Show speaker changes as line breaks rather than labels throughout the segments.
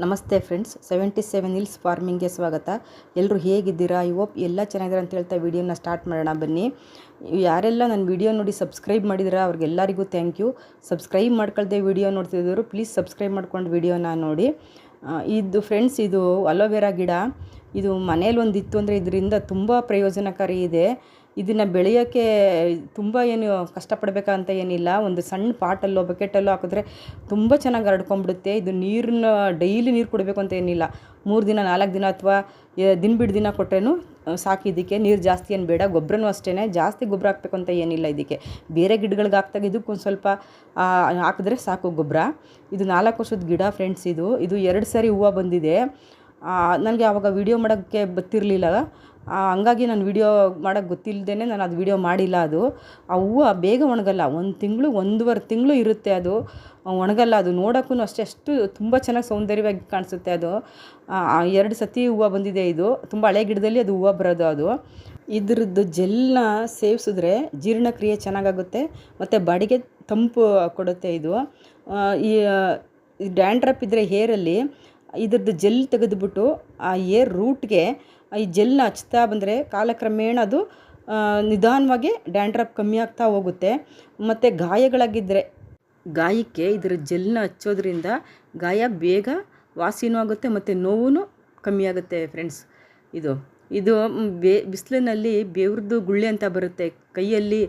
ನಮಸ್ತೆ friends, 77 hills ಫಾರ್ಮಿಂಗ್ಗೆ ಸ್ವಾಗತ. ಎಲ್ಲರೂ ಹೇಗಿದ್ದೀರಾ? ಐ ಹೋಪ್ ಎಲ್ಲ ಚೆನ್ನಾಗಿದ್ದೀರಾ ಅಂತ ಹೇಳ್ತಾ ವಿಡಿಯೋನ ಸ್ಟಾರ್ಟ್ ಮಾಡೋಣ ಬನ್ನಿ. ಯಾರೆಲ್ಲ ನನ್ನ ವಿಡಿಯೋ ನೋಡಿ ಸಬ್ಸ್ಕ್ರೈಬ್ ಮಾಡಿದಿರಾ ಅವ್ರಿಗೆಲ್ಲರಿಗೂ ಥ್ಯಾಂಕ್ ಯು. ಸಬ್ಸ್ಕ್ರೈಬ್ ಮಾಡ್ಕೊಳ್ದೆ ವಿಡಿಯೋ ನೋಡ್ತಿದ್ದವರು ಪ್ಲೀಸ್ ಸಬ್ಸ್ಕ್ರೈಬ್ ಮಾಡ್ಕೊಂಡು ವಿಡಿಯೋನ ನೋಡಿ. ಇದು ಫ್ರೆಂಡ್ಸ್, ಇದು ಅಲೋವೆರಾ ಗಿಡ. ಇದು ಮನೇಲಿ ಒಂದಿತ್ತು ಅಂದರೆ ಇದರಿಂದ ತುಂಬ ಪ್ರಯೋಜನಕಾರಿ ಇದೆ. ಇದನ್ನು ಬೆಳೆಯೋಕ್ಕೆ ತುಂಬ ಏನು ಕಷ್ಟಪಡಬೇಕಂತ ಏನಿಲ್ಲ. ಒಂದು ಸಣ್ಣ ಪಾಟಲ್ಲೋ ಬಕೆಟಲ್ಲೋ ಹಾಕಿದ್ರೆ ತುಂಬ ಚೆನ್ನಾಗಿ ಹರಡ್ಕೊಂಡ್ಬಿಡುತ್ತೆ. ಇದು ನೀರನ್ನ ಡೈಲಿ ನೀರು ಕೊಡಬೇಕು ಅಂತ ಏನಿಲ್ಲ. 3 ದಿನ 4 ದಿನ ಅಥವಾ ದಿನ ಬಿಟ್ಟು ದಿನ ಕೊಟ್ಟರೇನು ಸಾಕು. ಇದಕ್ಕೆ ನೀರು ಜಾಸ್ತಿ ಏನು ಬೇಡ. ಗೊಬ್ಬರನೂ ಅಷ್ಟೇ, ಜಾಸ್ತಿ ಗೊಬ್ಬರ ಹಾಕಬೇಕು ಅಂತ ಏನಿಲ್ಲ. ಇದಕ್ಕೆ ಬೇರೆ ಗಿಡಗಳಿಗೆ ಹಾಕ್ದಾಗ ಇದಕ್ಕೊಂದು ಸ್ವಲ್ಪ ಹಾಕಿದ್ರೆ ಸಾಕು ಗೊಬ್ಬರ. ಇದು 4 ವರ್ಷದ ಗಿಡ ಫ್ರೆಂಡ್ಸ್. ಇದು 2 ಸಾರಿ ಹೂವು ಬಂದಿದೆ. ನನಗೆ ಆವಾಗ ವೀಡಿಯೋ ಮಾಡೋಕ್ಕೆ ಗೊತ್ತಿರಲಿಲ್ಲ. ಹಂಗಾಗಿ ನಾನು ವೀಡಿಯೋ ಮಾಡೋಕ್ಕೆ ಗೊತ್ತಿಲ್ಲದೇ ನಾನು ಅದು ವೀಡಿಯೋ ಮಾಡಿಲ್ಲ. ಆ ಹೂವು ಬೇಗ ಒಣಗಲ್ಲ. 1 ತಿಂಗಳು 1.5 ತಿಂಗಳು ಇರುತ್ತೆ. ಅದು ಒಣಗಲ್ಲ. ಅದು ನೋಡೋಕ್ಕೂ ಅಷ್ಟು ತುಂಬ ಚೆನ್ನಾಗಿ ಸೌಂದರ್ಯವಾಗಿ ಕಾಣಿಸುತ್ತೆ. ಅದು 2 ಸತಿ ಹೂವು ಬಂದಿದೆ. ಇದು ತುಂಬ ಹಳೆ ಗಿಡದಲ್ಲಿ ಅದು ಹೂವು ಬರೋದು. ಇದ್ರದ್ದು ಜೆಲ್ನ ಸೇವಿಸಿದ್ರೆ ಜೀರ್ಣಕ್ರಿಯೆ ಚೆನ್ನಾಗಾಗುತ್ತೆ ಮತ್ತು ಬಾಡಿಗೆ ತಂಪು ಕೊಡುತ್ತೆ. ಈ ಡ್ಯಾಂಡ್ರಪ್ ಇದ್ದರೆ ಹೇರಲ್ಲಿ ಇದ್ರದ್ದು ಜೆಲ್ ತೆಗೆದುಬಿಟ್ಟು ಆ ಏರ್ ರೂಟ್ಗೆ ಈ ಜೆಲ್ನ ಹಚ್ತಾ ಬಂದರೆ ಕಾಲಕ್ರಮೇಣ ಅದು ನಿಧಾನವಾಗಿ ಡ್ಯಾಂಡ್ರಪ್ ಕಮ್ಮಿ ಆಗ್ತಾ ಹೋಗುತ್ತೆ. ಮತ್ತು ಗಾಯಗಳಾಗಿದ್ದರೆ ಗಾಯಕ್ಕೆ ಇದರ ಜೆಲ್ನ ಹಚ್ಚೋದ್ರಿಂದ ಗಾಯ ಬೇಗ ವಾಸಿನೂ ಆಗುತ್ತೆ ಮತ್ತು ನೋವು ಕಮ್ಮಿ ಆಗುತ್ತೆ ಫ್ರೆಂಡ್ಸ್. ಇದು ಬಿಸಿಲಿನಲ್ಲಿ ಬೆವ್ರದ್ದು ಗುಳ್ಳೆ ಅಂತ ಬರುತ್ತೆ ಕೈಯಲ್ಲಿ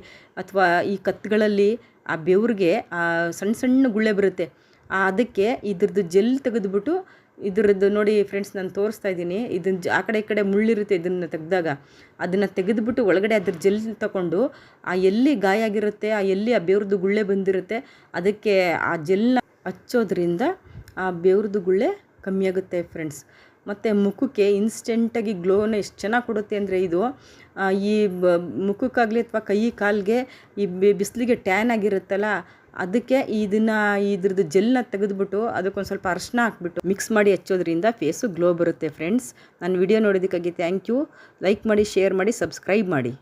ಅಥವಾ ಈ ಕತ್ತುಗಳಲ್ಲಿ. ಆ ಬೆವ್ರಿಗೆ ಸಣ್ಣ ಸಣ್ಣ ಗುಳ್ಳೆ ಬರುತ್ತೆ. ಅದಕ್ಕೆ ಇದ್ರದ್ದು ಜೆಲ್ ತೆಗೆದುಬಿಟ್ಟು ಇದ್ರದ್ದು ನೋಡಿ ಫ್ರೆಂಡ್ಸ್, ನಾನು ತೋರಿಸ್ತಾ ಇದ್ದೀನಿ. ಇದನ್ನು ಆ ಕಡೆ ಈ ಕಡೆ ಮುಳ್ಳಿರುತ್ತೆ. ಇದನ್ನು ತೆಗೆದಾಗ ಅದನ್ನು ತೆಗೆದುಬಿಟ್ಟು ಒಳಗಡೆ ಅದ್ರ ಜೆಲ್ ತಗೊಂಡು ಎಲ್ಲಿ ಗಾಯ ಆಗಿರುತ್ತೆ, ಎಲ್ಲಿ ಆ ಬೆವ್ರದ್ದು ಗುಳ್ಳೆ ಬಂದಿರುತ್ತೆ ಅದಕ್ಕೆ ಆ ಜೆಲ್ನ ಹಚ್ಚೋದ್ರಿಂದ ಆ ಬೆವ್ರದ್ದು ಗುಳ್ಳೆ ಕಮ್ಮಿಯಾಗುತ್ತೆ ಫ್ರೆಂಡ್ಸ್. ಮತ್ತು ಮುಖಕ್ಕೆ ಇನ್ಸ್ಟೆಂಟಾಗಿ ಗ್ಲೋನ ಎಷ್ಟು ಚೆನ್ನಾಗಿ ಕೊಡುತ್ತೆ ಅಂದರೆ ಈ ಮುಖಕ್ಕಾಗಲಿ ಅಥವಾ ಕೈ ಕಾಲಿಗೆ ಈ ಬಿಸಿಲಿಗೆ ಟ್ಯಾನ್ ಆಗಿರುತ್ತಲ್ಲ ಅದಕ್ಕೆ ಇದ್ರದ್ದು ಜೆಲ್ನ ತೆಗೆದುಬಿಟ್ಟು ಅದಕ್ಕೊಂದು ಸ್ವಲ್ಪ ಅರಿಶಿನ ಹಾಕ್ಬಿಟ್ಟು ಮಿಕ್ಸ್ ಮಾಡಿ ಹಚ್ಚೋದ್ರಿಂದ ಫೇಸು ಗ್ಲೋ ಬರುತ್ತೆ ಫ್ರೆಂಡ್ಸ್. ನಾನು ವಿಡಿಯೋ ನೋಡೋದಕ್ಕಾಗಿ ಥ್ಯಾಂಕ್ ಯು. ಲೈಕ್ ಮಾಡಿ, ಶೇರ್ ಮಾಡಿ, ಸಬ್ಸ್ಕ್ರೈಬ್ ಮಾಡಿ.